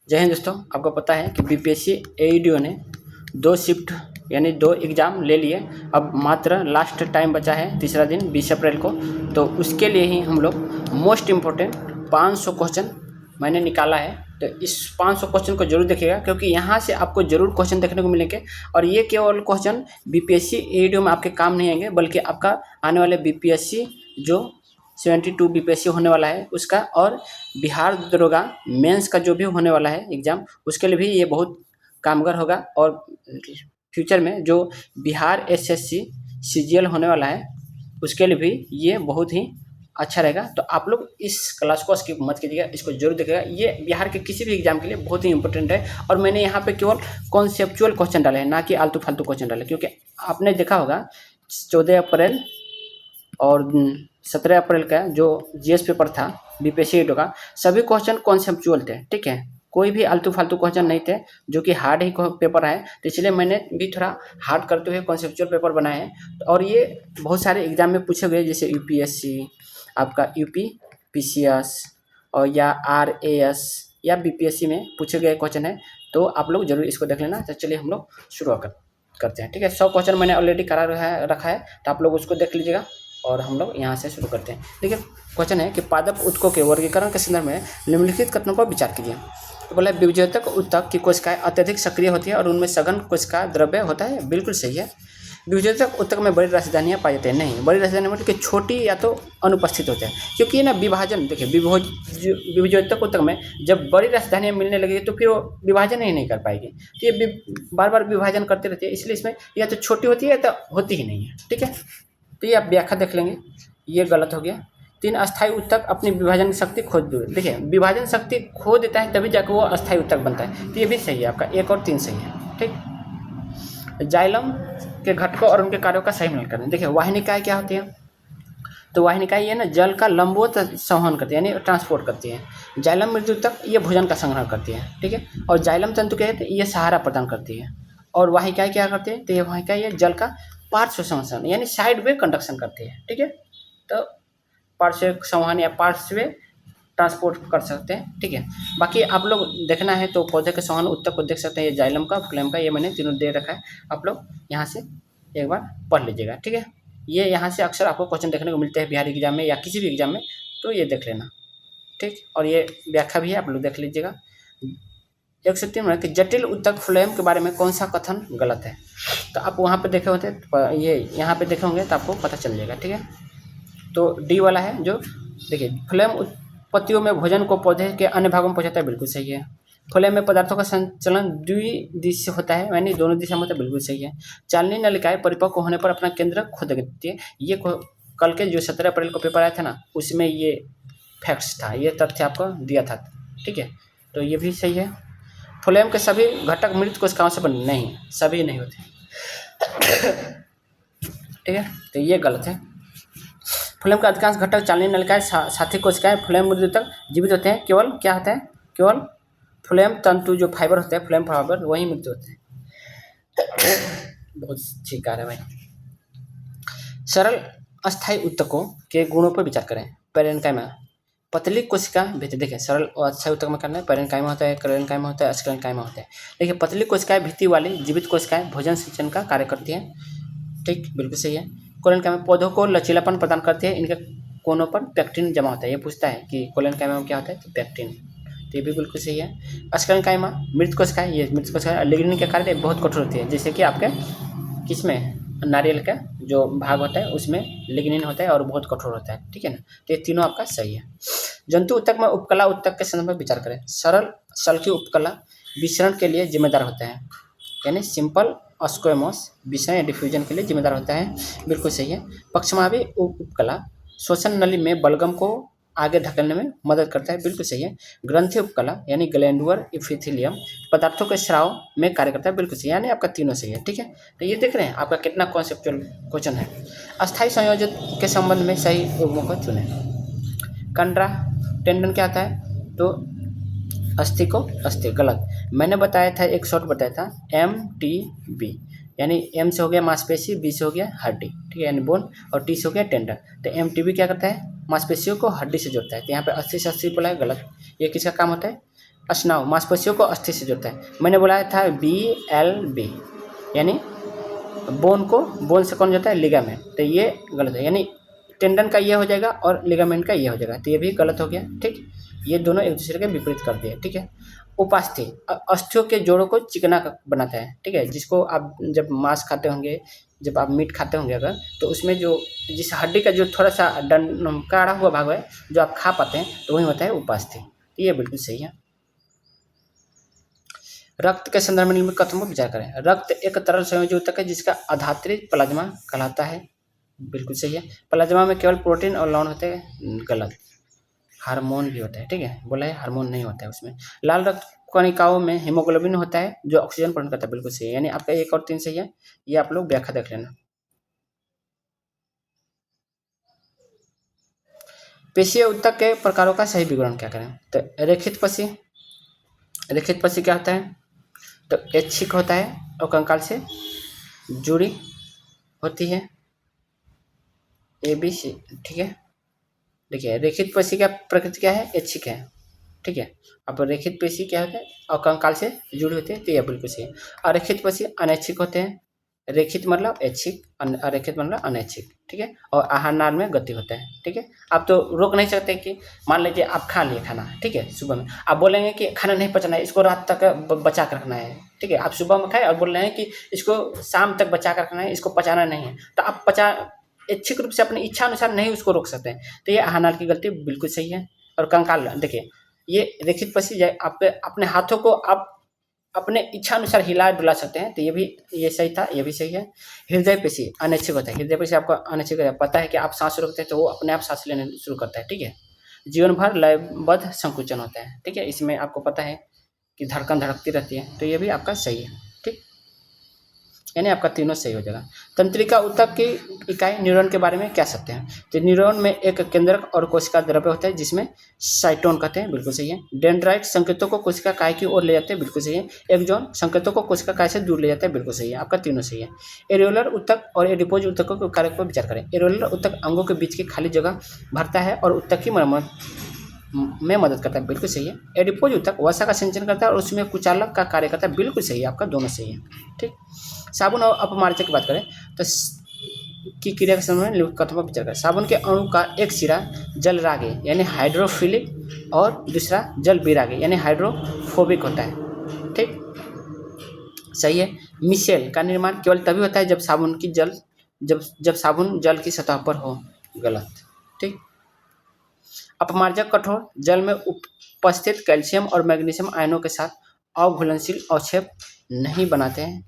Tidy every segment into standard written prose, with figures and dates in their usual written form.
जय हिंद दोस्तों, आपको पता है कि बीपीएससी एईडीओ ने 2 शिफ्ट यानी 2 एग्ज़ाम ले लिए। अब मात्र लास्ट टाइम बचा है, तीसरा दिन 20 अप्रैल को। तो उसके लिए ही हम लोग मोस्ट इम्पोर्टेंट 500 क्वेश्चन मैंने निकाला है। तो इस 500 क्वेश्चन को जरूर देखिएगा, क्योंकि यहाँ से आपको जरूर क्वेश्चन देखने को मिलेंगे। और ये केवल क्वेश्चन बीपीएससी एईडीओ में आपके काम नहीं आएंगे, बल्कि आपका आने वाले बीपीएससी जो 72 बीपीएससी होने वाला है उसका, और बिहार दरोगा मेंस का जो भी होने वाला है एग्ज़ाम, उसके लिए भी ये बहुत कामगार होगा। और फ्यूचर में जो बिहार एसएससी सीजीएल होने वाला है उसके लिए भी ये बहुत ही अच्छा रहेगा। तो आप लोग इस क्लास को स्किप मत कीजिएगा, इसको जरूर देखिएगा। ये बिहार के किसी भी एग्जाम के लिए बहुत ही इंपॉर्टेंट है। और मैंने यहाँ पे केवल कॉन्सेप्चुअल क्वेश्चन डाले हैं, ना कि आलतू फालतू क्वेश्चन डाले, क्योंकि आपने देखा होगा 14 अप्रैल और 17 अप्रैल का जो जीएस पेपर था बीपीएससी एडो का, सभी क्वेश्चन कॉन्सेप्चुअल थे। ठीक है, कोई भी आलतू फालतू क्वेश्चन नहीं थे, जो कि हार्ड ही पेपर है। तो इसलिए मैंने भी थोड़ा हार्ड करते हुए कॉन्सेप्चुअल पेपर बनाए हैं। और ये बहुत सारे एग्जाम में पूछे गए, जैसे यूपीएससी, आपका यूपी पीसीएस और या आरएएस या बीपीएससी में पूछे गए क्वेश्चन है। तो आप लोग जरूर इसको देख लेना। तो चलिए हम लोग शुरू करते हैं। ठीक है, 100 क्वेश्चन मैंने ऑलरेडी करा रखा है, तो आप लोग उसको देख लीजिएगा। और हम लोग यहाँ से शुरू करते हैं। देखिए, क्वेश्चन है कि पादप उत्तकों के वर्गीकरण के संदर्भ में निम्नलिखित कथनों पर विचार कीजिए। तो बोला, विभेदक उत्तक की कोशिकाएं अत्यधिक सक्रिय होती है और उनमें सघन कोशिका द्रव्य होता है। बिल्कुल सही है। विभेदक उत्तक में बड़ी राजधानियाँ पाई जाती हैं। नहीं, बड़ी राजधानी मतलब कि छोटी या तो अनुपस्थित होते हैं, क्योंकि ये ना विभाजन, देखिए विभेदक उत्तक में जब बड़ी राजधानियाँ मिलने लगेगी तो फिर वो विभाजन ही नहीं कर पाएगी। तो ये बार बार विभाजन करते रहती है, इसलिए इसमें या तो छोटी होती है या तो होती ही नहीं है। ठीक है, तो ये आप व्याख्या देख लेंगे, ये गलत हो गया। 3 अस्थायी उत्तक अपनी विभाजन शक्ति खो दे। देखिए, विभाजन शक्ति खो देता है तभी जाकर वो अस्थायी उत्तक बनता है। तो ये भी सही है, आपका 1 और 3 सही है। ठीक, जाइलम के घटकों और उनके कार्यों का सही मिलन करें। देखिए, वाहिनिकाएं क्या होती है? तो वाहिनिकाएं ये ना जल का लंबवत संवहन करती है, यानी ट्रांसपोर्ट करती है। जाइलम मृदुतक ये भोजन का संग्रहण करती है। ठीक है, और जाइलम तंतु क्या है? ये सहारा प्रदान करती है। और वाहिकाएं क्या करती है? तो ये वाहिकाएं ये जल का पार्श्व संवहन यानी साइड वे कंडक्शन करती है। ठीक है, तो पार्श्व संवहन या पार्श्व ट्रांसपोर्ट कर सकते हैं। ठीक है, बाकी आप लोग देखना है तो पौधे के संवहन उत्तक को देख सकते हैं। ये जाइलम का, फ्लेम का, ये मैंने तीनों दे रखा है। आप लोग यहाँ से एक बार पढ़ लीजिएगा। ठीक है, ये यहाँ से अक्सर आपको क्वेश्चन देखने को मिलते हैं बिहार एग्जाम में या किसी भी एग्जाम में, तो ये देख लेना। ठीक, और ये व्याख्या भी है, आप लोग देख लीजिएगा। 103 में कि जटिल उत्तक फ्लेम के बारे में कौन सा कथन गलत है? तो आप वहाँ पे देखे होते, ये यहाँ पे देखे होंगे तो आपको पता चल जाएगा। ठीक है, तो डी वाला है जो, देखिए, फ्लेम उत्पत्तियों में भोजन को पौधे के अन्य भागों में पहुँचाता है। बिल्कुल सही है। फ्लेम में पदार्थों का संचलन द्विदिशीय होता है, यानी दोनों दिशा में होता है। बिल्कुल सही है। चालनी नलिकाएं परिपक्व होने पर अपना केंद्र खो देती है। ये कल के जो 17 अप्रैल को पेपर आया था ना, उसमें ये फैक्ट्स था, ये तथ्य आपको दिया था। ठीक है, तो ये भी सही है। फ्लेम के सभी घटक मृत कोशिकाओं से बने नहीं, सभी नहीं होते। ठीक है, तो ये गलत है। फ्लेम का अधिकांश घटक चालनी नलिकाएं साथी कोशिकाएं फ्लेम मृत्यु तक जीवित होते हैं। केवल क्या होता है? केवल फ्लेम तंतु जो फाइबर होते हैं, फ्लेम फाइबर, वही मृत्यु होते हैं। बहुत ठीक है भाई। सरल अस्थायी उत्तकों के गुणों पर विचार करें। पैरेन्काइमा, पतली कोशिका भित्ति। देखिए, सरल और अस्थायी उत्तक में करना है। पैरेन्काइमा होता है, क्लेरेन्काइमा होता है, स्क्लेरेन्काइमा होता है। देखिए, पतली कोशिकाएं भित्ति वाली जीवित कोशिकाएं भोजन सिंचन का कार्य करती हैं। ठीक, बिल्कुल सही है। कोलेनकाइमा पौधों को लचीलापन प्रदान करती है। इनके कोनों पर पेक्टिन जमा होता है। ये पूछता है कि कोलेनकाइमा में क्या होता है, तो पेक्टिन। तो ये भी बिल्कुल सही है। स्क्लेरेन्काइमा मृत कोशिकाएं, ये मृत कोशिकाएं लिग्निन के कार्य बहुत कठोर होती है। जैसे कि आपके किसमें, नारियल का जो भाग होता है उसमें लिग्निन होता है और बहुत कठोर होता है। ठीक है ना, तो ये तीनों आपका सही है। जंतु उत्तक में उपकला उत्तक के संदर्भ में विचार करें। सरल सल्की उपकला विसरण के लिए जिम्मेदार होता है, यानी सिंपल स्क्वेमोस विषय डिफ्यूजन के लिए जिम्मेदार होता है। बिल्कुल सही है। पक्षमावी उपकला श्वसन नली में बलगम को आगे धकेलने में मदद करता है। बिल्कुल सही है। ग्रंथि उपकला यानी ग्लैंडुलर इपिथेलियम पदार्थों के स्राव में कार्य करता है। बिल्कुल सही, यानी आपका तीनों सही है। ठीक है, तो ये देख रहे हैं आपका कितना कॉन्सेप्चुअल क्वेश्चन है। अस्थायी संयोजन के संबंध में सही युग्मों को चुनें। कंड्रा टेंडन क्या होता है? तो अस्थि को अस्थि, गलत। मैंने बताया था, एक शॉर्ट बताया था, MTB, यानी M से हो गया मांसपेशी, B से हो गया हड्डी। ठीक है, यानी बोन, और T से हो गया टेंडन। तो MTB क्या करता है? मांसपेशियों को हड्डी से जोड़ता है। तो यहाँ पे 80 से 80 बोला है, गलत। ये किसका काम होता है? स्नायु मांसपेशियों को अस्थि से जोड़ता है। मैंने बोला था BLB यानी बोन से कौन जोड़ता है, लिगामेंट, तो ये गलत है, यानी टेंडन का ये हो जाएगा और लिगामेंट का ये हो जाएगा, तो ये भी गलत हो गया। ठीक, ये दोनों एक दूसरे के विपरीत कर दिए। ठीक है, उपास्थि अस्थियों के जोड़ों को चिकना बनाता है। ठीक है, जिसको आप जब मांस खाते होंगे, जब आप मीट खाते होंगे अगर, तो उसमें जो जिस हड्डी का जो थोड़ा सा काढ़ा हुआ भाग है जो आप खा पाते हैं, तो वही होता है उपास्थि। ये बिल्कुल सही है। रक्त के संदर्भ में निम्नलिखित कथनों पर विचार करें। रक्त एक तरल संयोजी ऊतक है जिसका आधात्रिक प्लाज्मा कहलाता है। बिल्कुल सही है। प्लाज्मा में केवल प्रोटीन और लवण होते हैं। गलत, हार्मोन भी होता है। ठीक है, बोला है हार्मोन नहीं होता है उसमें। लाल रक्त कणिकाओं में हीमोग्लोबिन होता है जो ऑक्सीजन प्रदान करता है। बिल्कुल सही है, यानी आपका 1 और 3 सही है। ये आप लोग व्याख्या देख लेना। पेशीय ऊतक के प्रकारों का सही विवरण क्या करें। तो रेखित पेशी, रेखित पेशी क्या होता है, तो ऐच्छिक होता है और कंकाल से जुड़ी होती है। ABC, ठीक है। देखिए रेखित पेशी का प्रकृति क्या है, ऐच्छिक है। ठीक है, अब रेखित पेशी क्या होता है और कंकाल से जुड़ी होती है, तो यह बिल्कुल सही है। अरेखित पेशी अनैच्छिक होते हैं। रेखित मतलब ऐच्छिक, अरेखित मतलब अनैच्छिक। ठीक है, और आहार नाल में गति होता है। ठीक है, आप तो रोक नहीं सकते कि मान लीजिए आप खा लिए खाना, ठीक है, सुबह में आप बोलेंगे कि खाना नहीं पचना है, इसको रात तक बचा कर रखना है। ठीक है, आप सुबह में खाए और बोल रहे हैं कि इसको शाम तक बचा कर रखना है, इसको पचाना नहीं है, तो आप ऐच्छिक रूप से अपनी इच्छा अनुसार नहीं उसको रोक सकते हैं। तो ये आहार नाल की गलती बिल्कुल सही है। और कंकाल देखिए, ये रेखित पेशी आपके अपने हाथों को आप अपने इच्छा अनुसार हिला डुला सकते हैं, तो ये सही था, ये भी सही है। हृदय पेशी अनैच्छिक होता है। हृदय पेशी आपको अनैच्छिक पता है कि आप सांस रोकते हैं तो वो अपने आप सांस लेने शुरू करता है। ठीक है, जीवन भर लयबद्ध संकुचन होता है। ठीक है, इसमें आपको पता है कि धड़कन धड़कती रहती है, तो ये भी आपका सही है। ठीक, यानी आपका तीनों सही हो जाएगा। तंत्रिका ऊतक की इकाई न्यूरॉन के बारे में क्या सकते हैं। तो न्यूरॉन में एक केंद्रक और कोशिका द्रव्य होता है जिसमें साइटोन कहते हैं। बिल्कुल सही है। डेंड्राइट संकेतों को कोशिका काय की ओर ले जाते हैं। बिल्कुल सही है। एक्सॉन संकेतों को कोशिका काय से दूर ले जाते हैं। बिल्कुल सही है, आपका तीनों सही है। एरियोलर ऊतक और एडिपोज ऊतकों के कार्य पर विचार करें। एरियोलर ऊतक अंगों के बीच की खाली जगह भरता है और ऊतक की मरम्मत में मदद करता है। बिल्कुल सही है। एडिपोज ऊतक वसा का सिंचन करता है और उसमें कुचालक का कार्य करता है। बिल्कुल सही है, आपका दोनों सही है। ठीक, साबुन और अपमार्जक की बात करें तो की क्रिया के समय में कथनों पर विचार करें। साबुन के अणु का एक सिरा जल रागे यानी हाइड्रोफिलिक और दूसरा जल विरागी यानी हाइड्रोफोबिक होता है। ठीक, सही है। मिशेल का निर्माण केवल तभी होता है जब साबुन जल की सतह पर हो। गलत। ठीक, अपमार्जक कठोर जल में उपस्थित कैल्शियम और मैग्नीशियम आयनों के साथ अघुलनशील अवक्षेप नहीं बनाते हैं।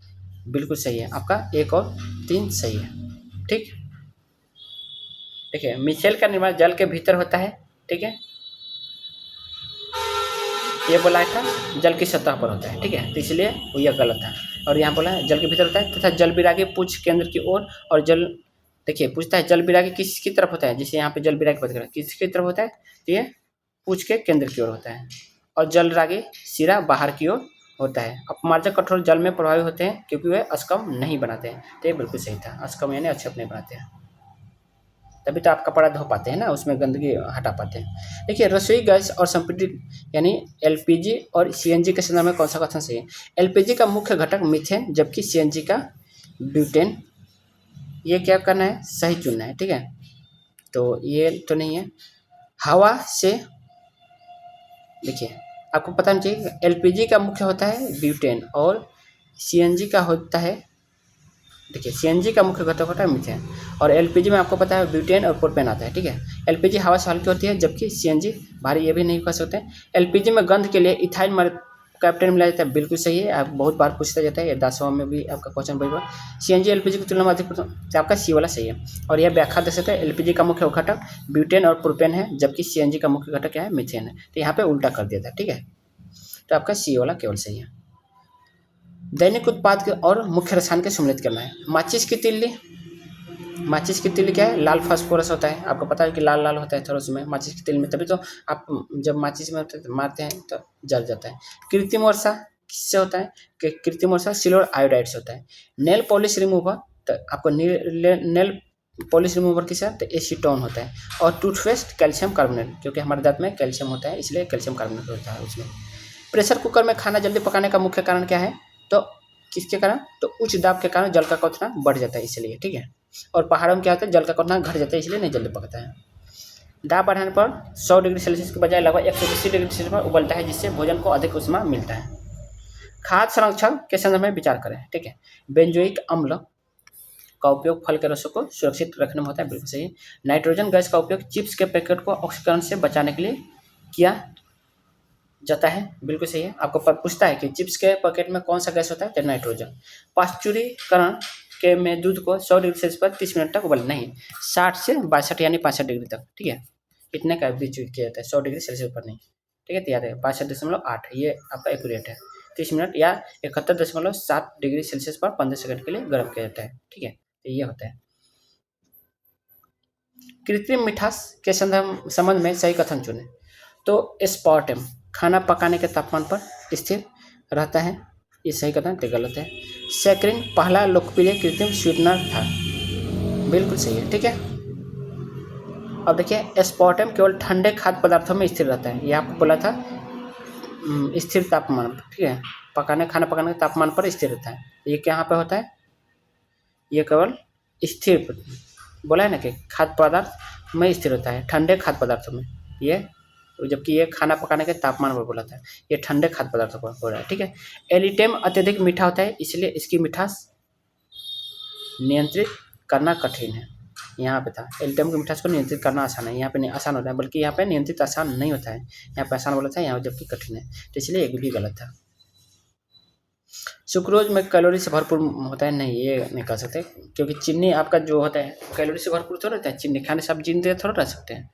बिल्कुल सही है, आपका 1 और 3 सही है। ठीक, देखिए मिशेल का निर्माण जल के भीतर होता है। ठीक है, ये बोला था जल की सतह पर होता है। ठीक है, तो इसलिए वो यह गलत है। और यहाँ बोला है जल के भीतर होता है तथा जल विरागी पूछ केंद्र की ओर और जल, देखिए पूछता है जल विरागी किसकी तरफ होता है, जैसे यहाँ पे जल विरागी बात करें किसकी तरफ होता है, तो ये पूछ के केंद्र की ओर होता है। और जल रागी सिरा बाहर की ओर होता है। अपमार्जक कठोर जल में प्रभावी होते हैं क्योंकि वे अस्कम नहीं बनाते हैं। तो ये बिल्कुल सही था, अस्कम यानी अक्षेप नहीं बनाते हैं, तभी तो आप कपड़ा धो पाते हैं ना, उसमें गंदगी हटा पाते हैं। देखिए रसोई गैस और संपीड़ित यानी LPG और CNG के संदर्भ में कौन सा कथन सही है। LPG का मुख्य घटक मीथेन जबकि CNG का ब्यूटेन। ये क्या करना है, सही चुनना है। ठीक है, तो ये तो नहीं है। हवा से, देखिए आपको पता नहीं चाहिए LPG का मुख्य होता है ब्यूटेन और CNG का होता है, देखिए CNG का मुख्य घटक होता है मीथेन और LPG में आपको पता है ब्यूटेन और प्रोपेन आता है। ठीक है, LPG हवा से हल्की होती है जबकि CNG भारी, ये भी नहीं कह सकते। LPG में गंध के लिए इथाइल कैप्टन मिलाया जाता है। बिल्कुल सही है, आप बहुत बार पूछता जाता है, ये 10वां में भी आपका क्वेश्चन बनेगा। CNG LPG की तुलना में अधिक, तो आपका C वाला सही है। और यह व्याख्या दे सकते हैं LPG का मुख्य घटक ब्यूटेन और प्रोपेन है जबकि CNG का मुख्य घटक क्या है, मीथेन है। तो यहाँ पे उल्टा कर दिया था। ठीक है, तो आपका C वाला केवल सही है। दैनिक उत्पाद के और मुख्य रसायन के सम्मिलित करना है। माचिस की तिल्ली, माचिस की तिल्ली क्या है, लाल फास्फोरस होता है। आपको पता है कि लाल लाल होता है थोड़ा उसमें माचिस की तिल्ली में, तभी तो आप जब माचिस में मारते हैं तो जल जाता है। कृत्रिम वर्षा किससे होता है, कि कृत्रिम वर्षा सिल्वर आयोडाइड से होता है। नेल पॉलिश रिमूवर, तो आपको नेल पॉलिश रिमूवर किससे, तो एसीटोन होता है। और टूथपेस्ट कैल्शियम कार्बोनेट, क्योंकि हमारे दांत में कैल्शियम होता है इसलिए कैल्शियम कार्बोनेट होता है उसमें। प्रेशर कुकर में खाना जल्दी पकाने का मुख्य कारण क्या है? तो किसके कारण? तो उच्च दाब के कारण जल का क्वथना बढ़ जाता है इसलिए, ठीक है। और पहाड़ों में क्या होता है, जल का क्वथना घट जाता है इसलिए नहीं जल्दी पकता है। दाब बढ़ाने पर 100 डिग्री सेल्सियस के बजाय लगभग 180 डिग्री सेल्सियस पर उबलता है, जिससे भोजन को अधिक ऊष्मा मिलता है। खाद्य संरक्षण के संदर्भ में विचार करें, ठीक है। बेंजोइक अम्ल का उपयोग फल के रसों को सुरक्षित रखने में होता है, बिल्कुल सही। नाइट्रोजन गैस का उपयोग चिप्स के पैकेट को ऑक्सीकरण से बचाने के लिए किया जाता है, बिल्कुल सही है। आपको पूछता है कि चिप्स के पैकेट में कौन सा गैस होता है, तो नाइट्रोजन। पाश्चुरीकरण के में दूध को 100 डिग्री सेल्सियस पर 30 मिनट तक उबल नहीं, 60 से 62 यानी 65 डिग्री तक, ठीक है। इतने का बीच किया जाता है, 100 डिग्री सेल्सियस पर नहीं, ठीक है। तैयार है 65.8, ये आपका एक्यूरेट है। 30 मिनट या 71.7 डिग्री सेल्सियस पर 15 सेकंड के लिए गर्म किया जाता है, ठीक है। तो ये होता है। कृत्रिम मिठास के संबंध में सही कथन चुनें। तो एस्पार्टम खाना पकाने के तापमान पर स्थिर रहता है, ये सही कथन, तो गलत है। सैकरिन पहला लोकप्रिय कृत्रिम स्वीटनर था, बिल्कुल सही है, ठीक है। अब देखिए एस्पार्टम केवल ठंडे खाद्य पदार्थों में स्थिर रहता है, ये आपको बोला था स्थिर तापमान, ठीक है। खाना पकाने के तापमान पर स्थिर रहता है, ये कहाँ पे होता है? ये केवल स्थिर बोला है ना कि खाद्य पदार्थ में स्थिर होता है, ठंडे खाद्य पदार्थों में, ये जबकि ये खाना पकाने के तापमान पर बोला था, ये ठंडे खाद्य पदार्थों पर हो रहा है, ठीक है। एलिटेम अत्यधिक मीठा होता है, इसलिए इसकी मिठास नियंत्रित करना कठिन है। यहाँ पे था एलिटेम की मिठास को नियंत्रित करना आसान है, यहाँ पे नहीं आसान होता है, बल्कि यहाँ पे नियंत्रित आसान नहीं होता है, यहाँ पे आसान बोला था, यहाँ जबकि कठिन है, तो इसलिए एक भी गलत था। सुक्रोज में कैलोरी से भरपूर होता है, नहीं ये नहीं कर सकते, क्योंकि चीनी आपका जो होता है कैलोरी से भरपूर थोड़ा रहता है, चीनी खाने से आप जिंदे थोड़ा रह सकते हैं।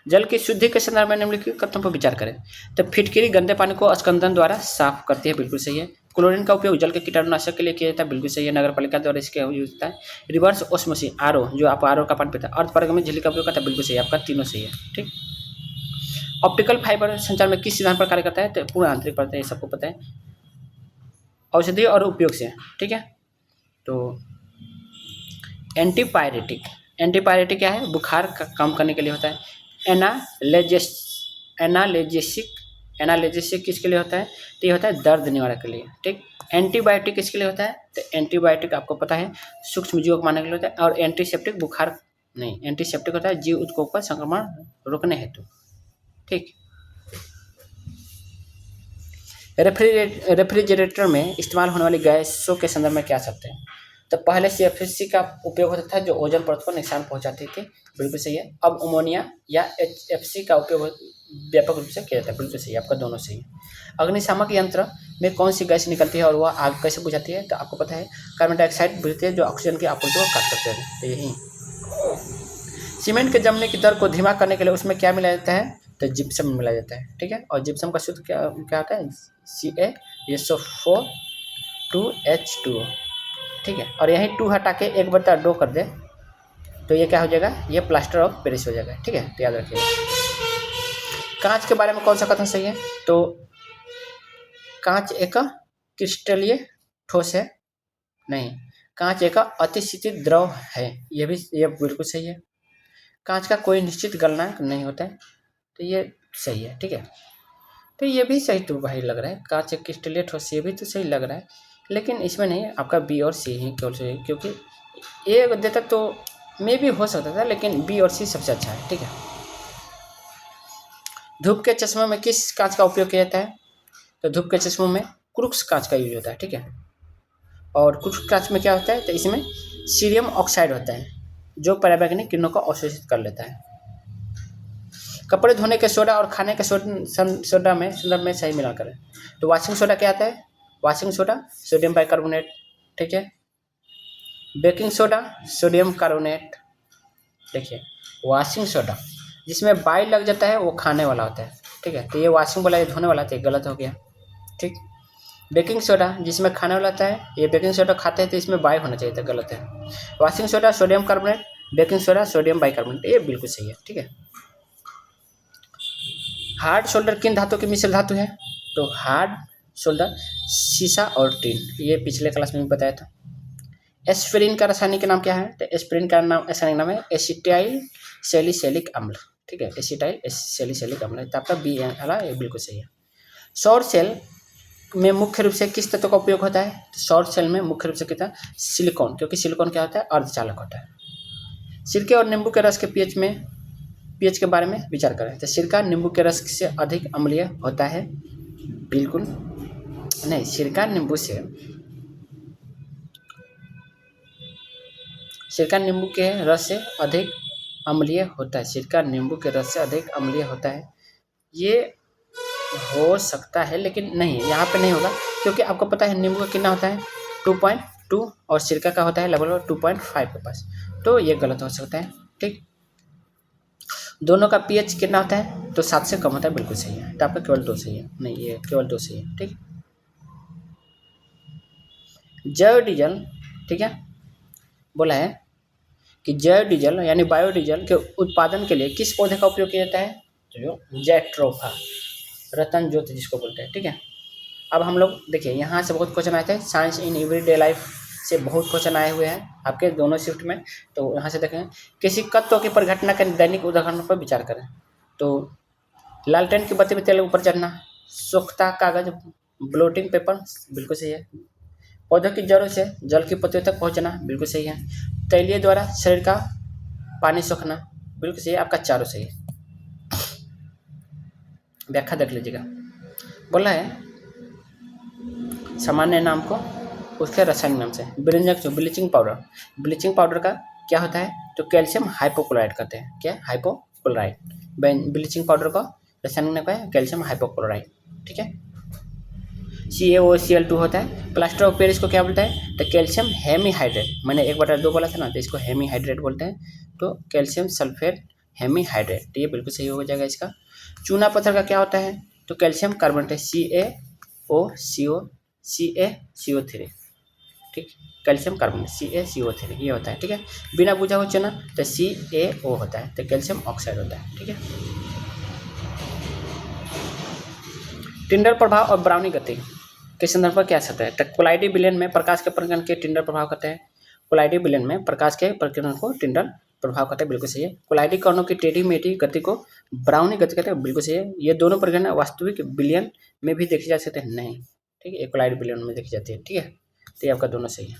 जल की शुद्धि के संदर्भ में निम्नलिखित कथनों पर विचार करें। तो फिटकिरी गंदे पानी को स्कंदन द्वारा साफ करती है, बिल्कुल सही है। क्लोरीन का उपयोग जल के कीटाणुनाशक के लिए किया जाता है, बिल्कुल सही है, नगर पालिका द्वारा इसका यूज होता है। रिवर्स ओस्मोसिस आरओ, जो आप आरओ का पानी पीता है, अर्धपारगम्य झिल्ली का उपयोग करता है, बिल्कुल सही है, आपका तीनों सही है, ठीक। ऑप्टिकल फाइबर संचार में किस सिद्धांत पर कार्य करता है? तो पूर्ण आंतरिक पड़ता है, ये सबको पता है, औषधि और उपयोग से, ठीक है। तो एंटीपायरेटिक क्या है? बुखार का कम करने के लिए होता है। एनाल्जेसिक किसके लिए होता है? तो ये होता है दर्द निवारक के लिए, ठीक। एंटीबायोटिक किसके लिए होता है? तो एंटीबायोटिक आपको पता है सूक्ष्म जीवों को मारने के लिए होता है। और एंटीसेप्टिक बुखार नहीं, एंटीसेप्टिक होता है जीव उत्कों का संक्रमण रोकने हेतु, ठीक। रेफ्रिजरेटर में इस्तेमाल होने वाली गैसों के संदर्भ में क्या सकते हैं? तो पहले CFC का उपयोग होता था, जो ओजोन परत को नुकसान पहुंचाती थी, बिल्कुल सही है। अब अमोनिया या HFC का उपयोग व्यापक रूप से किया जाता है, बिल्कुल सही है, आपका दोनों सही है। अग्निशामक यंत्र में कौन सी गैस निकलती है और वह आग कैसे बुझाती है? तो आपको पता है कार्बन डाइऑक्साइड बुझती है, जो ऑक्सीजन की आपूर्ति को काट सकते हैं, तो यही। सीमेंट के जमने की दर को धीमा करने के लिए उसमें क्या मिलाया जाता है? तो जिप्सम मिलाया जाता है, ठीक है। और जिप्सम का सूत्र क्या होता है? CaSO4 2H2O, ठीक है। और यही 2 हटा के 1/2 कर दे तो ये क्या हो जाएगा? ये प्लास्टर ऑफ पेरिस हो जाएगा, ठीक है, तो याद रखिएगा। कांच के बारे में कौन सा कथन सही है? तो कांच एक क्रिस्टलीय ठोस है, नहीं, कांच एक अतिशीतित द्रव है, ये बिल्कुल सही है। कांच का कोई निश्चित गलनांक नहीं होता है, तो ये सही है, ठीक है। तो ये भी सही तो भाई लग रहा है, कांच एक क्रिस्टलीय ठोस, ये भी तो सही लग रहा है, लेकिन इसमें नहीं, आपका B और C ही केवल सही है, क्योंकि ए देता तो मे भी हो सकता था, लेकिन B और C सबसे अच्छा है, ठीक है। धूप के चश्मे में किस कांच का उपयोग किया जाता है? तो धूप के चश्मों में क्रूक्स कांच का यूज होता है, ठीक है। और क्रूक्स कांच में क्या होता है? तो इसमें सीरियम ऑक्साइड होता है, जो पराबैंगनी किरणों को अवशोषित कर लेता है। कपड़े धोने के सोडा और खाने के सोडा में संदर्भ में सही मिला करें। तो वॉशिंग सोडा क्या आता है? वॉशिंग सोडा सोडियम बाइकार्बोनेट, ठीक है। Baking soda sodium carbonate. देखिए वॉशिंग सोडा जिसमें बाई लग जाता है वो खाने वाला होता है, ठीक है, तो ये वॉशिंग वाला, ये धोने वाला था, गलत हो गया, ठीक। बेकिंग सोडा जिसमें खाने वाला होता है, ये बेकिंग सोडा खाते हैं तो इसमें बाई होना चाहिए था, गलत है। Washing soda sodium carbonate, baking soda sodium bicarbonate, ये बिल्कुल सही है, ठीक है। हार्ड शोल्डर किन धातु की मिश्र धातु है? तो हार्ड शोल्डर सीसा और टिन, ये पिछले क्लास में भी बताया था। एस्पिरिन का रासायनिक नाम क्या है? तो एस्पिरिन का रासायनिक नाम है एसिटाइल सैलिसिलिक अम्ल, ठीक है, एसिटाइल सैलिसिलिक अम्ल, तो आपका B वाला ये बिल्कुल सही है। सौर सेल में मुख्य रूप से किस तत्व का उपयोग होता है? तो सौर सेल में मुख्य रूप से कितना सिलिकॉन, क्योंकि सिलिकॉन क्या होता है? अर्धचालक होता है। सिरके और नींबू के रस के पीएच के बारे में विचार करें। तो सिरका नींबू के रस से अधिक अम्लीय होता है? बिल्कुल नहीं, सिरका नींबू के रस से अधिक अम्लीय होता है। सिरका नींबू के रस से अधिक अम्लीय होता है, ये हो सकता है लेकिन नहीं, यहाँ पे नहीं होगा, क्योंकि आपको पता है नींबू का कितना होता है 2.2 और सिरका का होता है लगभग 2.5 के पास, तो ये गलत हो सकता है। ठीक, दोनों का पीएच कितना होता है? तो 7 से कम होता है, बिल्कुल सही है। तो आपका केवल 2 सही है, नहीं ये केवल 2 सही है। ठीक, जैव डीजल, ठीक है, बोला है कि जैव डीजल यानी बायोडीजल के उत्पादन के लिए किस पौधे का उपयोग किया जाता है? तो जो जैट्रोफा, रतन ज्योति जिसको बोलते हैं। ठीक है, अब हम लोग देखिए यहाँ से बहुत क्वेश्चन आए थे, साइंस इन एवरीडे लाइफ से बहुत क्वेश्चन आए हुए हैं आपके दोनों शिफ्ट में। तो यहाँ से देखें, किसी तत्व की परिघटना के दैनिक उदाहरणों पर विचार करें। तो लालटेन की बत्ती में तेल ऊपर चढ़ना, सोखता कागज, ब्लोटिंग पेपर, बिल्कुल सही है। पौधों की जड़ों से जल की पत्तियों तक पहुँचना, बिल्कुल सही है। तैलीय द्वारा शरीर का पानी सोखना, बिल्कुल सही है। आपका चारों सही है। व्याख्या देख लीजिएगा, बोला है सामान्य नाम को उसके रासायनिक नाम से। ब्रिंजक जो ब्लीचिंग पाउडर का क्या होता है? तो कैल्शियम हाइपोक्लोराइड कहते हैं। क्या? हाइपोक्लोराइड। ब्लीचिंग पाउडर का रासायनिक नाम क्या है? Calcium hypochloride. ठीक है, CaOCl2 होता है। प्लास्टर ऑफ पेरिस को क्या बोलता है? तो कैल्शियम हेमीहाइड्रेट। मैंने 1/2 बोला था ना, तो इसको हेमीहाइड्रेट बोलते हैं। तो कैल्शियम सल्फेट हेमीहाइड्रेट, ये बिल्कुल सही हो जाएगा इसका। चूना पत्थर का क्या होता है? तो कैल्शियम कार्बोनेट, CaCO3। ठीक, कैल्शियम कार्बोनेट CaCO3 ये होता है। ठीक है, बिना बुझा हुआ चूना तो CaO होता है, तो कैल्शियम ऑक्साइड होता है। ठीक है, टिंडल प्रभाव और ब्राउनी गति के संदर्भ पर क्या सकता है? तो कोलाइडी विलयन में प्रकाश के प्रकीर्णन के टिंडल प्रभाव कहते हैं। कोलाइडी विलयन में प्रकाश के प्रकीर्णन को टिंडल प्रभाव कहते हैं, बिल्कुल सही है। कोलाइडी कणों की टेढ़ी मेढ़ी गति को ब्राउनी गति कहते हैं, बिल्कुल सही है। ये दोनों प्रकीर्णन वास्तविक विलयन में भी देखी जा सकते हैं? नहीं। ठीक है, कोलाइडी विलयन में देखी जाती है। ठीक है, तो ये आपका दोनों सही है।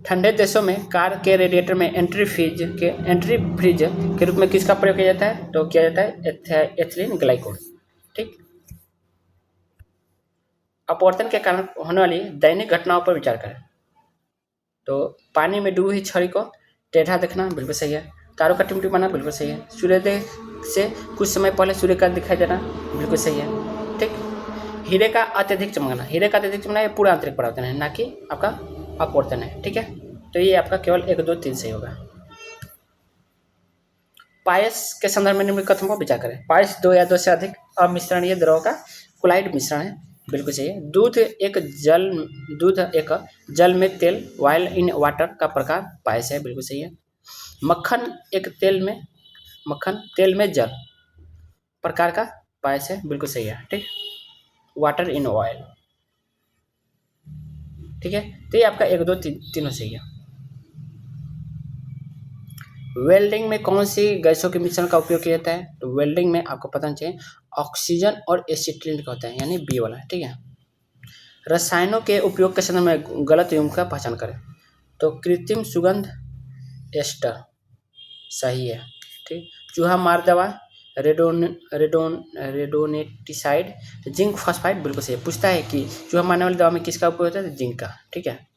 ठंडे देशों में कार के रेडिएटर में एंटीफ्रीज के रूप में किसका प्रयोग किया जाता है? तो किया जाता है एथिलीन ग्लाइकोल। ठीक, अपवर्तन के कारण होने वाली दैनिक घटनाओं पर विचार करें। तो पानी में डूबी हुई छड़ी को टेढ़ा देखना, बिल्कुल सही है। तारों का टिमटिमाना, बिल्कुल सही है। सूर्योदय से कुछ समय पहले सूर्य का दिखाई देना, बिल्कुल सही है। ठीक, हीरे का अत्यधिक चमकना ये पूरा आंतरिक परावर्तन है, ना कि आपका अपवर्तन है। ठीक है, तो ये आपका केवल 1, 2, 3 सही होगा। पायस के संदर्भ में निम्नलिखित कथनों पर विचार करें। पायस 2 या 2 से अधिक अमिश्रणीय द्रव का कोलाइड मिश्रण है, बिल्कुल सही है। दूध एक जल में तेल, वाइल इन वाटर का प्रकार पायस है, बिल्कुल सही है। मक्खन तेल में जल प्रकार का पायस है, बिल्कुल सही है। ठीक, वाटर इन ऑयल। ठीक है, तो ये आपका 1, 2, 3 तीनों सही है। वेल्डिंग में कौन सी गैसों के मिश्रण का उपयोग किया जाता है? तो वेल्डिंग में आपको पता चाहिए ऑक्सीजन और एसिटिलीन का होता है, यानी बी वाला। ठीक है, रसायनों के उपयोग के संदर्भ में गलत युग्म का पहचान करें। तो कृत्रिम सुगंध एस्टर सही है। ठीक, चूहा मार दवा रेडोनेटिसाइड, जिंक फॉस्फाइड, बिल्कुल सही है। पूछता है कि चूहा मारने वाली दवा में किसका उपयोग होता है? जिंक का। ठीक है,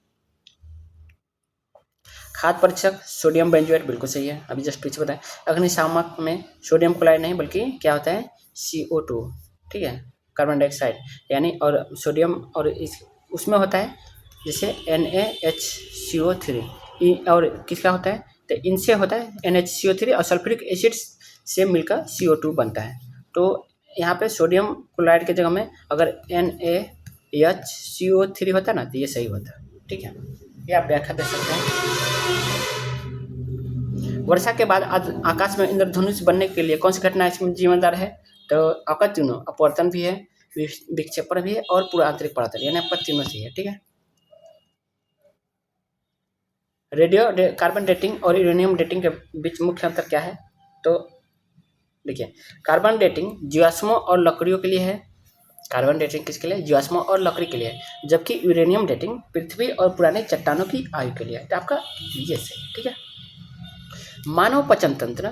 खाद्य परीक्षक सोडियम बेंजोएट, बिल्कुल सही है, अभी जस्ट पीछे बताएं। अग्निशामक में सोडियम क्लोराइड नहीं बल्कि क्या होता है? CO2। ठीक है, कार्बन डाइऑक्साइड, यानी और सोडियम और उसमें होता है जैसे NaHCO3 और किसका होता है? तो इनसे होता है NaHCO3 और सल्फ्यूरिक एसिड से मिलकर CO2 बनता है। तो यहाँ पे सोडियम क्लोराइड की जगह में अगर NaHCO3 होता है ना, तो ये सही होता है। ठीक है, ये आप व्याख्या दे सकते हैं। वर्षा के बाद आकाश में इंद्रधनुष बनने के लिए कौन सी घटना इसमें जिम्मेदार है? तो आपका तीनों, अपवर्तन भी है, विक्षेपण भी है और पूरा आंतरिक परावर्तन, यानी आपका तीनों सही है। ठीक है, कार्बन डेटिंग और यूरेनियम डेटिंग के बीच मुख्य अंतर क्या है? तो देखिए, कार्बन डेटिंग जीवाश्मों और लकड़ियों के लिए है। कार्बन डेटिंग किसके लिए? जीवाश्मों और लकड़ी के लिए है। जबकि यूरेनियम डेटिंग पृथ्वी और पुराने चट्टानों की आयु के लिए है। तो आपका ये सही है, ठीक है। मानव पाचन तंत्र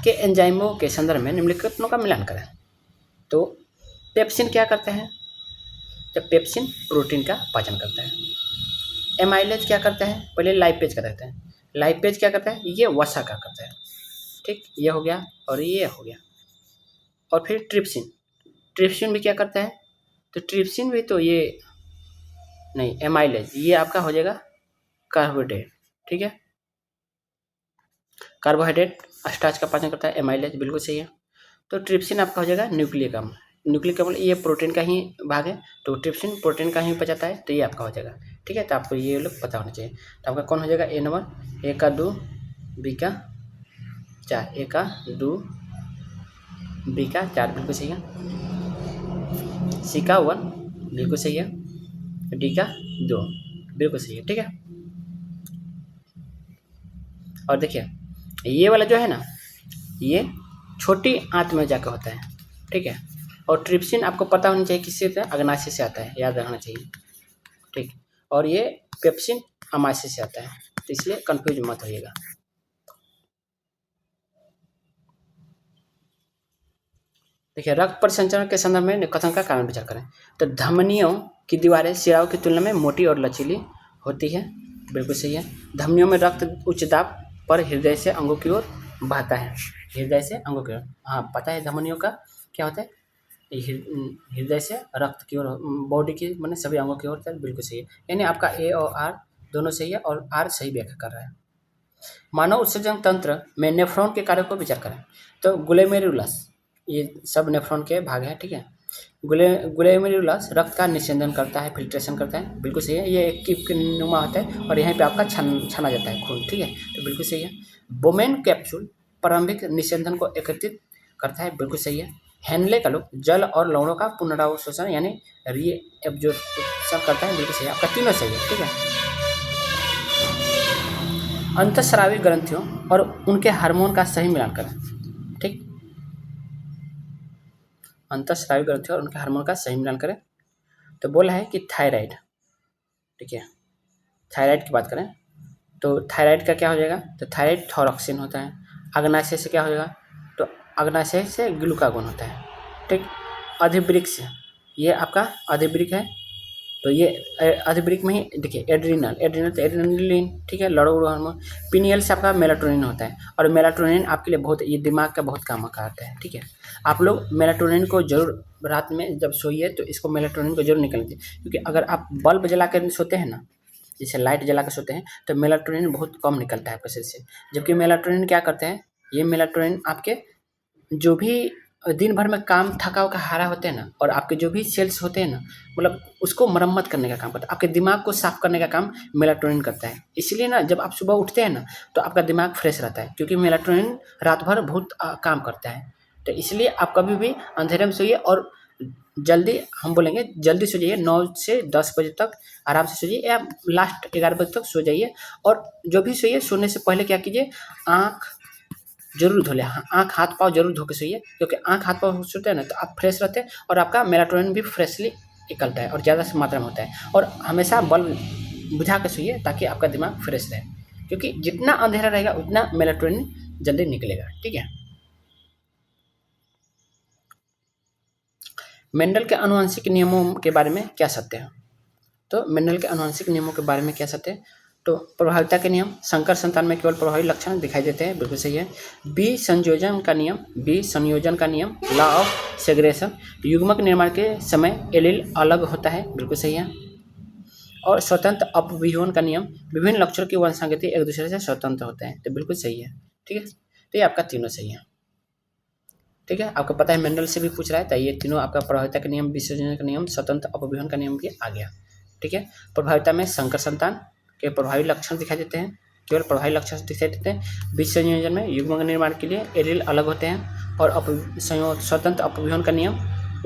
के एंजाइमों के संदर्भ में निम्नलिखितों का मिलान करें। तो पेप्सिन क्या करते हैं? तो पेप्सिन प्रोटीन का पाचन करता है। एमाइलेज क्या करता है? पहले लाइपेज का रहता है। लाइपेज क्या करता है? ये वसा का करता है, ठीक। ये हो गया और ये हो गया। और फिर ट्रिप्सिन, ट्रिप्सिन भी क्या करता है? तो ट्रिप्सिन भी तो ये नहीं, एमाइलेज ये आपका हो जाएगा कार्बोहाइड्रेट, ठीक है। कार्बोहाइड्रेट स्टार्च का पाचन करता है, एमाइलेज बिल्कुल सही है। तो ट्रिप्सिन आपका हो जाएगा न्यूक्लिक अम्ल। न्यूक्लिक अम्ल ये प्रोटीन का ही भाग है, तो ट्रिप्सिन प्रोटीन का ही पचाता है, तो ये आपका हो जाएगा, ठीक है। तो आपको ये लोग पता होना चाहिए। तो आपका कौन हो जाएगा? ए नंबर, ए का 2, बी का 4, ए का 2, बी का 4 बिल्कुल सही है। सी का 1 बिल्कुल सही है। डी का 2 बिल्कुल सही है, ठीक है। और देखिए ये वाला जो है ना, ये छोटी आंत में जाकर होता है, ठीक है। और ट्रिप्सिन आपको पता होना चाहिए किससे आता है? अग्नाशय से आता है, याद रखना चाहिए, ठीक। और ये पेप्सिन अमाशय से आता है, तो इसलिए कंफ्यूज मत होइएगा। देखिए, रक्त परिसंचरण के संदर्भ में कथन का कारण विचार करें। तो धमनियों की दीवारें शिराओं की तुलना में मोटी और लचीली होती है, बिल्कुल सही है। धमनियों में रक्त उच्च दाब पर हृदय से अंगों की ओर बहता है, हृदय से अंगों की ओर। हाँ, पता है धमनियों का क्या होता है? हृदय से रक्त की ओर, बॉडी की मैंने सभी अंगों की ओर, बिल्कुल सही है। यानी आपका ए और आर दोनों सही है, और आर सही व्याख्या कर रहा है। मानव उत्सर्जन तंत्र में नेफ्रॉन के कार्य को विचार करें। तो ग्लोमेरुलस ये सब नेफ्रॉन के भाग हैं, ठीक है। ग्लोमेरुलस रक्त का निस्यंदन करता है, फिल्ट्रेशन करता है, बिल्कुल सही है। ये एक कीप के नुमा होता है और यहीं पे आपका छाना जाता है खून, ठीक है। तो बिल्कुल सही है। बोमेन कैप्सूल प्रारंभिक निस्यंदन को एकत्रित करता है, बिल्कुल सही है। हैनले का लोग जल और लवणों का पुनरावशोषण यानी रीएब्जॉर्प्शन करता है, बिल्कुल सही है। आपका तीनों सही है, ठीक है। अंतःस्रावी ग्रंथियों और उनके हार्मोन का सही मिलान करें, ठीक। अंतःस्रावी ग्रंथियों और उनके हार्मोन का सही मिलान करें। तो बोला है कि थायराइड, ठीक है। थायराइड की बात करें तो थायराइड का क्या हो जाएगा? तो थायराइड थॉरोक्सिन होता है। अग्नाशय से क्या हो जाएगा? तो अग्नाशय से ग्लूकागोन होता है, ठीक। अधिवृक्ष ये आपका अधिवृक्ष है, तो ये अधिवृक्ष में ही देखिए एड्रिनल तो एड्रेनलिन, ठीक है, लड़ो हार्मोन। पिनियल से आपका मेलाटोनिन होता है, और मेलाटोनिन आपके लिए बहुत, ये दिमाग का बहुत काम आता है, ठीक है। आप लोग मेलाटोनिन को जरूर रात में जब सोइए तो इसको मेलाटोनिन को जरूर निकालना चाहिए, क्योंकि अगर आप बल्ब जला कर सोते हैं ना, जैसे लाइट जला कर सोते हैं, तो मेलाटोनिन बहुत कम निकलता है आपके शरीर से। जबकि मेलाटोनिन क्या करते हैं? ये मेलाटोनिन आपके जो भी दिन भर में काम थका वका हारा होते हैं ना, और आपके जो भी सेल्स होते हैं ना, मतलब उसको मरम्मत करने का काम करता है, आपके दिमाग को साफ करने का काम मेलाटोनिन करता है। इसलिए ना जब आप सुबह उठते हैं ना, तो आपका दिमाग फ्रेश रहता है, क्योंकि मेलाटोनिन रात भर बहुत काम करता है। तो इसलिए आप कभी भी अंधेरे में सोइए, और जल्दी, हम बोलेंगे जल्दी सो जाइए, 9 से 10 बजे तक आराम से सो जाइए, या लास्ट 11 बजे तक सो जाइए। और जो भी सोइए, सोने से पहले क्या कीजिए? आँख जरूर धो लें, आँख हाथ पाँव जरूर धो के सोइए, क्योंकि आँख हाथ पाँव सोते हैं ना, तो आप फ्रेश रहते हैं, और आपका मेलाटोनिन भी फ्रेशली निकलता है और ज़्यादा से मात्रा में होता है। और हमेशा बल्ब बुझा के सोइए, ताकि आपका दिमाग फ्रेश रहे, क्योंकि जितना अंधेरा रहेगा उतना मेलाटोनिन जल्दी निकलेगा, ठीक है। मेंडल के आनुवंशिक नियमों के बारे में क्या सत्य है? तो मेंडल के आनुवंशिक नियमों के बारे में क्या सत्य है? तो प्रभाविता के नियम, संकर संतान में केवल प्रभावी लक्षण दिखाई देते हैं, बिल्कुल सही है। बी संयोजन का नियम, बी संयोजन का नियम, लॉ ऑफ सेग्रेगेशन, युग्मक निर्माण के समय एलील अलग होता है, बिल्कुल सही है। और स्वतंत्र अपव्यूहन का नियम, विभिन्न लक्षणों की वंशागति एक दूसरे से स्वतंत्र होते हैं, तो बिल्कुल सही है, ठीक है। तो ये आपका तीनों सही है, ठीक है। आपको पता है मेंडल से भी पूछ रहा है, तो ये तीनों आपका प्रभाविता का नियम, विसर्जन का नियम, स्वतंत्र अपव्यूहन का नियम भी आ गया, ठीक है। प्रभाविता में संकर संतान के प्रभावी लक्षण दिखाई देते हैं, केवल प्रभावी लक्षण दिखाई देते हैं। बीज संयोजन में युग्म के निर्माण के लिए एलील अलग होते हैं, और स्वतंत्र अपव्यूहन का नियम,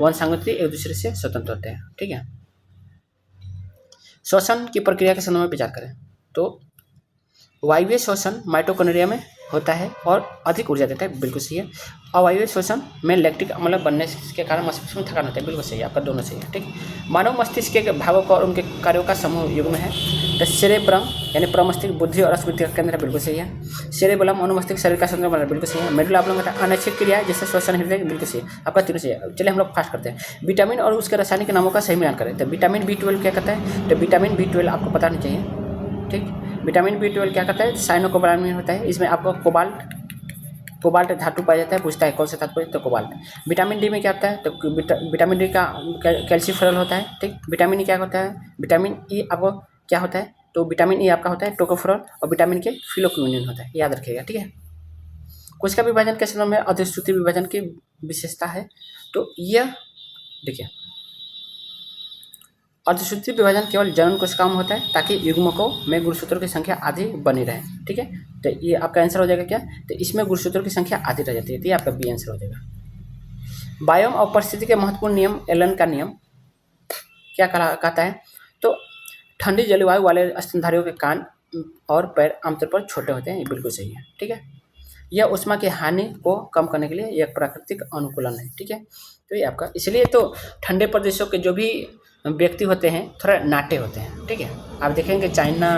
वंशागति एक दूसरे से स्वतंत्र होते हैं, ठीक है। श्वसन की प्रक्रिया के संदर्भ में विचार करें। तो वायवीय श्वसन माइटोकॉन्ड्रिया में होता है और अधिक ऊर्जा देता है, बिल्कुल सही है। अवायवीय शोषण में लैक्टिक अम्ल बनने के कारण मस्तिष्क में थकान होता है, बिल्कुल सही है, आपका दोनों सही है, ठीक। मानव मस्तिष्क के भागों का और उनके कार्यों का समूह युग्म है। द सेरेब्रम यानी प्रमस्तिष्क बुद्धि और स्मृति का केंद्र है, बिल्कुल सही है। सेरेबेलम अनुमस्तिष्क शरीर का संतुलन बना है, बिल्कुल सही है। मेडुला ऑब्लांगेटा अनैच्छिक क्रिया है जिससे श्वसन हृदय, बिल्कुल सही है, आपका तीनों सही है। चलिए हम लोग फास्ट करते हैं। विटामिन और उसके रासायनिक नामों का सही मिलान करें। तो विटामिन B12 क्या कहता है? तो विटामिन B12 आपको पता नहीं चाहिए, ठीक। विटामिन B12 क्या करता है? साइनोकोबालामिन होता है। इसमें आपको कोबाल्ट धातु पाया जाता है। पूछता है कौन सा धातु है, तो कोबाल्ट। विटामिन डी में क्या होता है? तो विटामिन डी का कैल्सीफेरॉल होता है, ठीक। विटामिन ई क्या होता है? विटामिन ई आपको क्या होता है? तो विटामिन ई आपका होता है टोकोफेरॉल और विटामिन के फिलोक्विनिन होता है, याद रखिएगा, ठीक है। कोशिका विभाजन के समय में अधिश्रुति विभाजन की विशेषता है। तो यह देखिए, अर्धसूत्री विभाजन केवल जनन कोशिकाओं में होता है ताकि युग्मकों में गुणसूत्रों की संख्या आधी बनी रहे, ठीक है। तो ये आपका आंसर हो जाएगा क्या? तो इसमें गुणसूत्रों की संख्या आधी रह जाती है, तो ये आपका बी आंसर हो जाएगा। बायोम और परिस्थिति के महत्वपूर्ण नियम, एलन का नियम क्या कहता है? तो ठंडी जलवायु वाले स्तनधारियों के कान और पैर आमतौर पर छोटे होते हैं, ये बिल्कुल सही है, ठीक है। यह ऊष्मा की हानि को कम करने के लिए यह प्राकृतिक अनुकूलन है, ठीक है। तो ये आपका, इसलिए तो ठंडे प्रदेशों के जो भी व्यक्ति होते हैं थोड़ा नाटे होते हैं, ठीक है। आप देखेंगे चाइना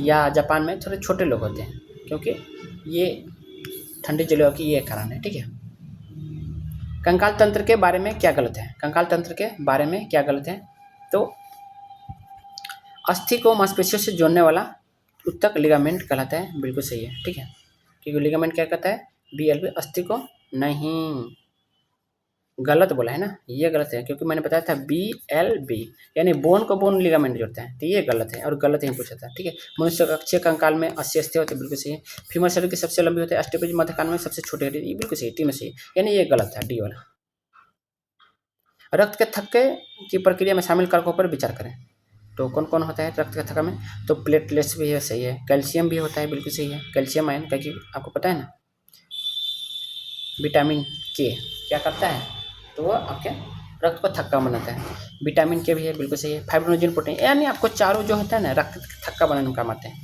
या जापान में थोड़े छोटे लोग होते हैं, क्योंकि ये ठंडी जलवायु की ये कारण है, ठीक है। कंकाल तंत्र के बारे में क्या गलत है? कंकाल तंत्र के बारे में क्या गलत है? तो अस्थि को मांसपेशियों से जोड़ने वाला उत्तक लिगामेंट कहलाता है, बिल्कुल सही है, ठीक है। क्योंकि लिगामेंट क्या कहता है? BLB। अस्थि को नहीं, गलत बोला है ना, ये गलत है, क्योंकि मैंने बताया था BLB यानी बोन को बोन लिगामेंट जोड़ता है, तो ये गलत है और गलत ही पूछा था, ठीक है। मनुष्य का अक्षीय कंकाल में 80 अस्थि होते हैं, बिल्कुल सही है। फीमर शरीर की सबसे लंबी होती है, अष्टभुज मध्यकान में सबसे छोटी होती है, ये बिल्कुल सही, तीनों सही, यानी ये गलत है, डी वाला। रक्त के थक्के की प्रक्रिया में शामिल कारकों पर विचार करें। तो कौन कौन होता है रक्त के थक्का में? तो प्लेटलेट्स भी है, सही है। कैल्शियम भी होता है, बिल्कुल सही है। कैल्शियम आयन, क्योंकि आपको पता है ना विटामिन के क्या करता है? तो वो आपके रक्त को थक्का बनाता है। विटामिन के भी है, बिल्कुल सही है। फाइब्रोनोजिन प्रोटीन, यानी आपको चारों जो होता है ना रक्त थक्का बनाने में काम आते हैं।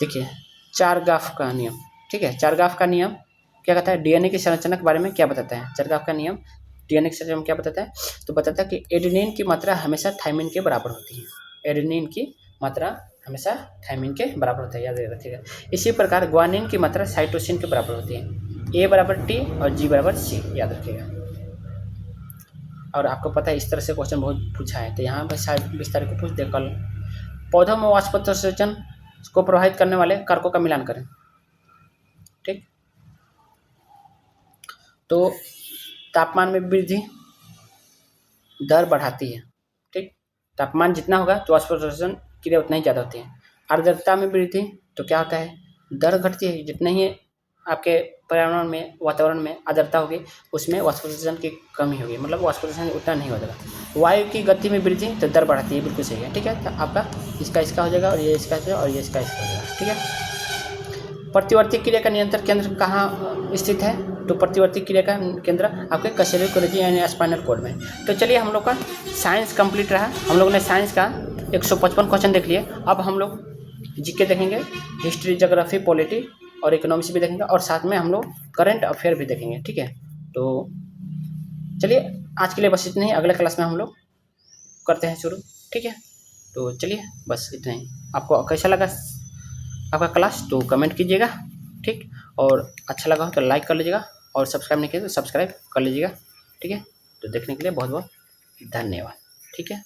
देखिए चारगाफ का नियम, ठीक है। चारगाफ का नियम क्या कहता है? DNA की संरचना के बारे में क्या बताता है? चारगाफ का नियम DNA की संरचना में क्या बताता है? तो बताता है कि एडेनिन की मात्रा हमेशा थायमिन के बराबर होती है। एडेनिन की मात्रा हमेशा थायमिन के बराबर होता है, याद रखिएगा। इसी प्रकार ग्वानिन की मात्रा साइटोसिन के बराबर होती है। A बराबर T और G बराबर C, याद रखिएगा। और आपको पता है इस तरह से क्वेश्चन बहुत पूछा है, तो यहाँ पर शायद 20 तारीख को पूछ दे कल। पौधों में वाष्पोत्सर्जन को प्रभावित करने वाले कारकों का मिलान करें, ठीक। तो तापमान में वृद्धि दर बढ़ाती है, ठीक। तापमान जितना होगा तो वाष्पोत्सर्जन क्रिया उतना ही ज़्यादा होती है। आर्द्रता में वृद्धि तो क्या होता है? दर घटती है। जितने ही आपके पर्यावरण में, वातावरण में आर्द्रता होगी उसमें वाष्पोत्सर्जन की कमी होगी, मतलब वाष्पोत्सर्जन उतना नहीं होगा। वायु की गति में वृद्धि तो दर बढ़ाती है, बिल्कुल सही है, ठीक है। तो आपका इसका हो जाएगा और ये इसका हो जाएगा और ये इसका हो जाएगा, ठीक है। प्रतिवर्ती क्रिया का नियंत्रण केंद्र कहाँ स्थित है? तो प्रतिवर्ती क्रिया का केंद्र आपके कशेरुकी कोलेजी यानी स्पाइनल कॉर्ड में। तो चलिए हम लोग का साइंस कंप्लीट रहा। हम लोगों ने साइंस का 155 क्वेश्चन देख लिए। अब हम लोग जीके देखेंगे, हिस्ट्री, ज्योग्राफी, पॉलिटी और इकोनॉमिक्स भी देखेंगे, और साथ में हम लोग करंट अफेयर भी देखेंगे, ठीक है। तो चलिए आज के लिए बस इतना ही, अगले क्लास में हम लोग करते हैं शुरू, ठीक है। तो चलिए बस इतना ही। आपको कैसा लगा आपका क्लास तो कमेंट कीजिएगा, ठीक। और अच्छा लगा हो तो लाइक कर लीजिएगा, और सब्सक्राइब नहीं किया तो सब्सक्राइब कर लीजिएगा, ठीक है। तो देखने के लिए बहुत बहुत धन्यवाद, ठीक है।